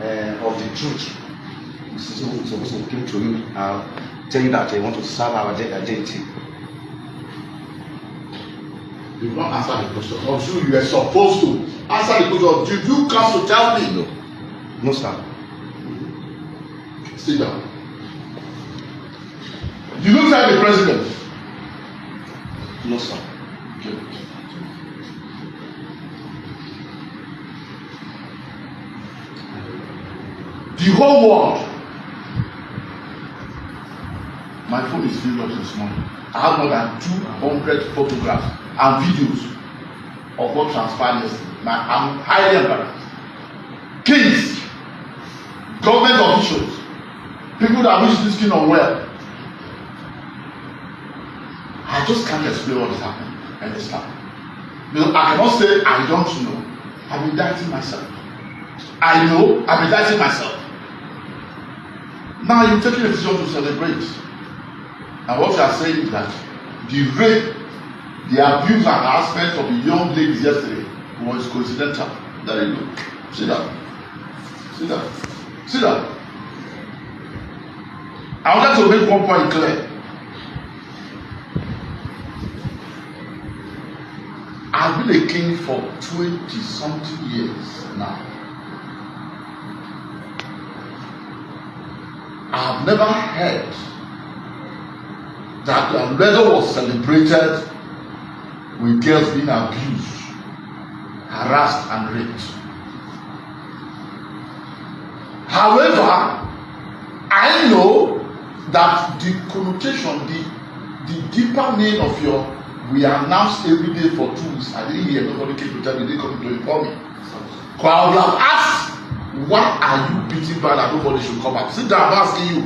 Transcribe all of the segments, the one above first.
of the truth. So came to you tell you that they want to serve our identity. You don't answer the question. I'm sure you are supposed to answer the question. Did you come to tell me? No. No, sir. Sit down. You don't tell the president? No, sir. Okay. The whole world. My phone is filled up this morning. I have more than 200 photographs and videos of what transpired yesterday. I'm highly embarrassed. Kings, government officials, people that wish this kingdom well. I just can't explain what is happening in this town. Because I cannot say I don't know. I'm indicting myself. I know, I'm indicting myself. Now you're taking a decision to celebrate. And what you are saying is that the rape, the abuse and harassment of the young ladies yesterday was coincidental. There you go. Sit down. Sit down. Sit down. I wanted to make one point clear. I've been a king for 20-something years now. I've never heard that the weather was celebrated with girls being abused, harassed, and raped. However, I know that the connotation, the deeper meaning of your "we announce every day for 2 weeks," I didn't hear, nobody came to tell me, they come to inform me. Because I would have asked, why are you beating back that nobody should come back? Sit down, I'm asking you.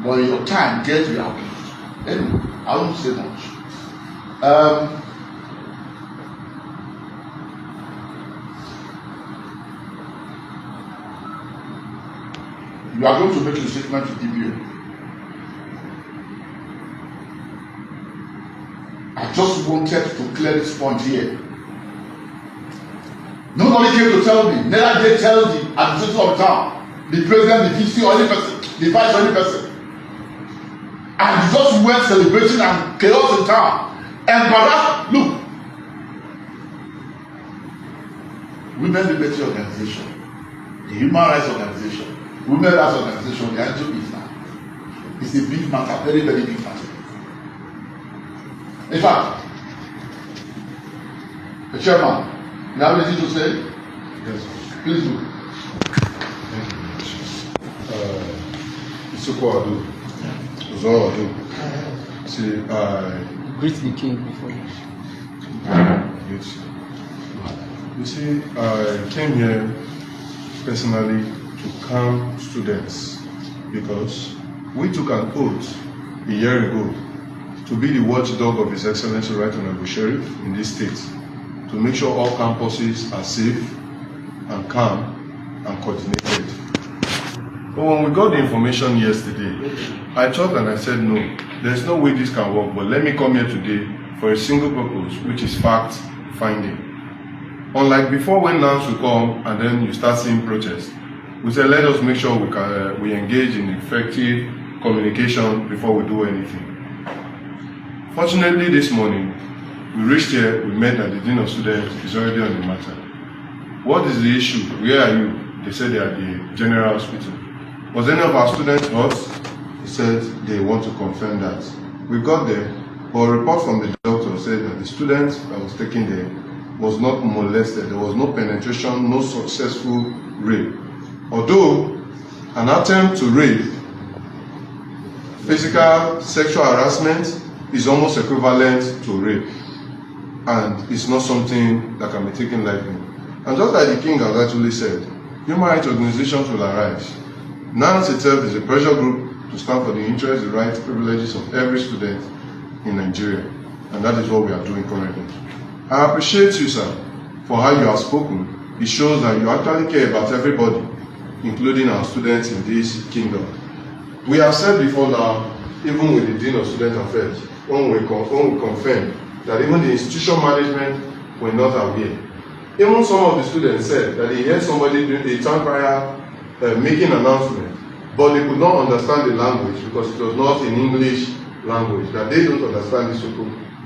But your time gets you abused. Anyway, I won't say much. You are going to make a statement to Ibuetobore. I just wanted to clear this point here. Nobody came to tell me, neither did they tell the administrator of the town, the president, the VC, or any person, the vice, or any person. And you just went celebrating and chaos in town. And perhaps, look, Women Liberty Organization, the Human Rights Organization, Women Rights Organization, they are into it now. It's a big matter, very, very big matter. In fact, the chairman, you have anything to say? Yes. Please do. Uvietobore Ozoro. See, greet the king before you. You see, I came here personally to calm students because we took an oath a year ago to be the watchdog of His Excellency Right Honorable Sheriff in this state, to make sure all campuses are safe and calm and coordinated. But when we got the information yesterday, I thought and I said, no, there's no way this can work, but let me come here today for a single purpose, which is fact finding. Unlike before, when NAMS will come and then you start seeing protests, we said let us make sure we engage in effective communication before we do anything. Fortunately, this morning, we reached here, we met that the Dean of Students is already on the matter. What is the issue? Where are you? They said they are at the General Hospital. Was any of our students hurt? He said they want to confirm that. We got there, but a report from the doctor said that the student that was taken there was not molested. There was no penetration, no successful rape. Although an attempt to rape, physical sexual harassment is almost equivalent to rape, and it's not something that can be taken lightly. And just like the king has actually said, human rights organizations will arise. NANS itself is a pressure group to stand for the interests, the rights, privileges of every student in Nigeria, and that is what we are doing currently. I appreciate you, sir, for how you have spoken. It shows that you actually care about everybody, including our students in this kingdom. We have said before now, even with the Dean of Student Affairs, when we confirm that even the institution management were not aware. Even some of the students said that they heard somebody doing a town crier making an announcement, but they could not understand the language because it was not in English language, that they don't understand the Soko.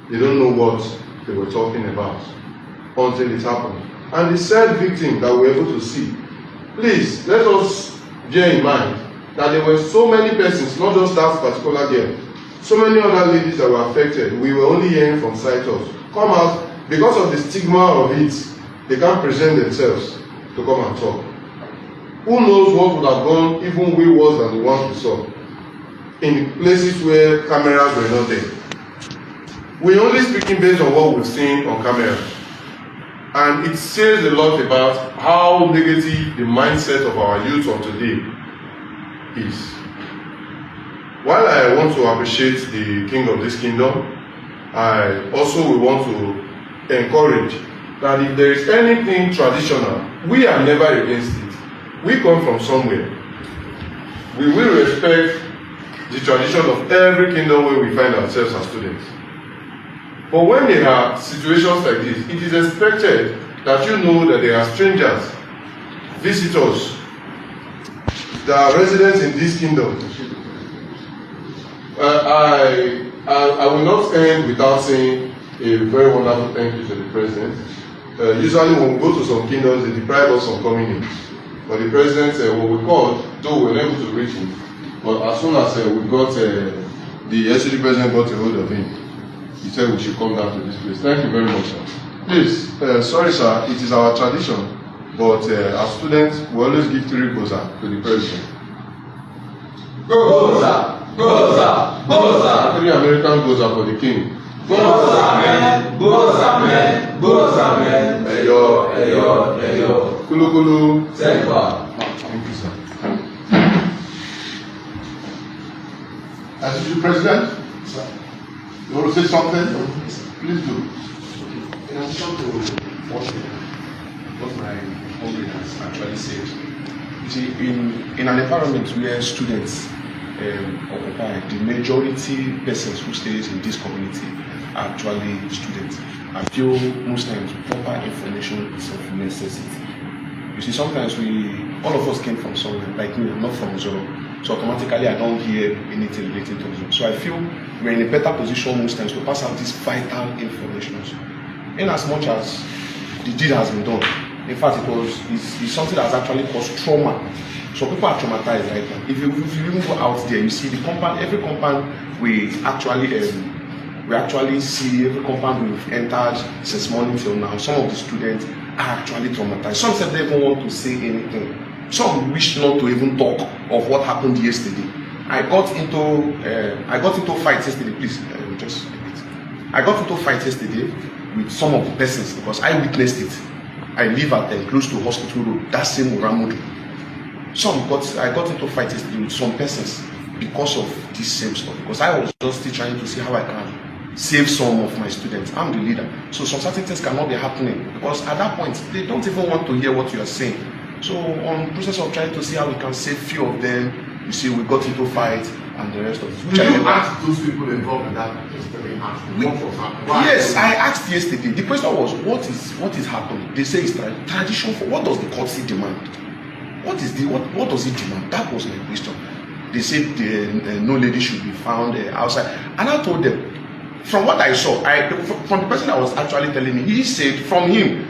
They don't know what they were talking about until it happened. And the said victim that we were able to see, please let us bear in mind that there were so many persons, not just that particular girl, so many other ladies that were affected. We were only hearing from Citos. Come out, because of the stigma of it, they can't present themselves to come and talk. Who knows what would have gone even way worse than the ones we saw in places where cameras were not there. We're only speaking based on what we've seen on camera. And it says a lot about how negative the mindset of our youth of today is. While I want to appreciate the king of this kingdom, I also will want to encourage that if there is anything traditional, we are never against it. We come from somewhere. We will respect the tradition of every kingdom where we find ourselves as students. But when there are situations like this, it is expected that you know that there are strangers, visitors, that are residents in this kingdom. I will not end without saying a very wonderful thank you to the president. Usually when we go to some kingdoms, they deprive us from coming in. But the president, when we called, though we were able to reach him, but as soon as we got, the SCD president got a hold of him, he said we should come down to this place. Thank you very much, sir. Please, sorry sir, it is our tradition, but as students, we always give 3 goza to the president. Goza, goza, goza. 3 American goza for the king. Goza man, goza man, goza man. Eyo, Eyo, eyo. Kulu kulu. Sekwa. Thank you, sir. As you President, sir, you want to say something? Please do. In addition to what my homie has actually said, you see, in an environment where students occupy, the majority persons who stays in this community are actually students. I feel most times proper information is of necessity. You see, sometimes all of us came from somewhere, like me, I'm not from Ozoro. So automatically I don't hear anything related to Ozoro. So I feel we're in a better position most times to pass out these vital information. In as much as the deed has been done. In fact, it's something that has actually caused trauma. So people are traumatized right now. If you even go out there, you see the compound, every compound we actually see, every compound we've entered since morning till now, some of the students are actually traumatized. Some said they don't want to say anything. Some wish not to even talk of what happened yesterday. I got into fight yesterday, please, just a bit. I got into fight yesterday with some of the persons because I witnessed it. I live at close to Hospital Road, that same Uramudu. I got into fight yesterday with some persons because of this same stuff. Because I was just still trying to see how I can save some of my students. I'm the leader. So some certain things cannot be happening because at that point, they don't even want to hear what you are saying. So on the process of trying to see how we can save few of them, you see, we got into fight and the rest of it. Did you ask those people involved in that yesterday? Yes, I asked yesterday. The question was, what is happening? They say it's tradition for what does the courtesy demand? What does it demand? That was my question. They said no lady should be found outside, and I told them, from what I saw, from the person that was actually telling me, he said from him